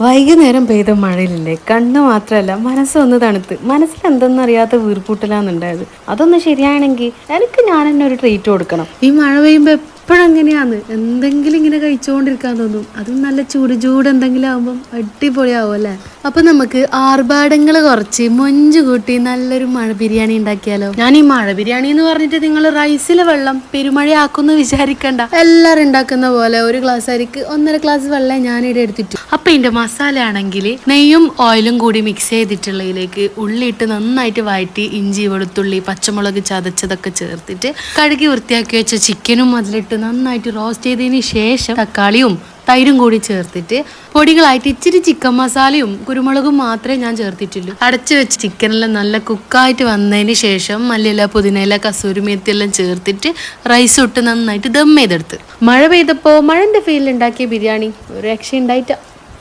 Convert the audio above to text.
വൈകുന്നേരം പെയ്ത മഴയിലില്ലേ, കണ്ണ് മാത്രമല്ല മനസ്സൊന്ന് തണുത്ത്. മനസ്സിൽ എന്തെന്നറിയാത്ത വീർപ്പൂട്ടലാന്നുണ്ടായത്. അതൊന്ന് ശരിയാണെങ്കിൽ എനിക്ക് ഞാൻ തന്നെ ഒരു ട്രീറ്റ് കൊടുക്കണം. ഈ മഴ പെയ്യുമ്പോൾ എപ്പോഴും എങ്ങനെയാന്ന് എന്തെങ്കിലും ഇങ്ങനെ കഴിച്ചുകൊണ്ടിരിക്കാൻ തോന്നും. അതും നല്ല ചൂട് ചൂട് എന്തെങ്കിലും ആകുമ്പം അടിപൊളിയാവും അല്ലേ. അപ്പൊ നമുക്ക് ആർഭാടങ്ങൾ കുറച്ച് മൊഞ്ച് കൂട്ടി നല്ലൊരു മഴ ബിരിയാണി ഉണ്ടാക്കിയാലോ. ഞാൻ ഈ മഴ ബിരിയാണി എന്ന് പറഞ്ഞിട്ട് നിങ്ങൾ റൈസിലെ വെള്ളം പെരുമഴയാക്കുന്നു വിചാരിക്കണ്ട. എല്ലാവരും ഉണ്ടാക്കുന്ന പോലെ ഒരു ഗ്ലാസ് അരിക്ക് 1.5 ഗ്ലാസ് വെള്ളം ഞാനിവിടെ എടുത്തിട്ടു. അപ്പൊ ഇതിന്റെ മസാല ആണെങ്കിൽ നെയ്യും ഓയിലും കൂടി മിക്സ് ചെയ്തിട്ടുള്ളതിലേക്ക് ഉള്ളിയിട്ട് നന്നായിട്ട് വഴറ്റി ഇഞ്ചി വെളുത്തുള്ളി പച്ചമുളക് ചതച്ചതൊക്കെ ചേർത്തിട്ട് കഴുകി വൃത്തിയാക്കി വെച്ച ചിക്കനും അതിലിട്ട് നന്നായിട്ട് റോസ്റ്റ് ചെയ്തതിന് ശേഷം തക്കാളിയും തൈരും കൂടി ചേർത്തിട്ട് പൊടികളായിട്ട് ഇച്ചിരി ചിക്കൻ മസാലയും കുരുമുളകും മാത്രമേ ഞാൻ ചേർത്തിട്ടുള്ളൂ. അടച്ചു വെച്ച് ചിക്കനെല്ലാം നല്ല കുക്കായിട്ട് വന്നതിന് ശേഷം മല്ലിയില പുതിനയില കസൂരി മേത്തി എല്ലാം ചേർത്തിട്ട് റൈസ് ഇട്ട് നന്നായിട്ട് ദം ചെയ്തെടുത്ത് മഴ പെയ്തപ്പോൾ മഴന്റെ ഫീൽ ഉണ്ടാക്കിയ ബിരിയാണി ഒരു രക്ഷ ഉണ്ടായിട്ട.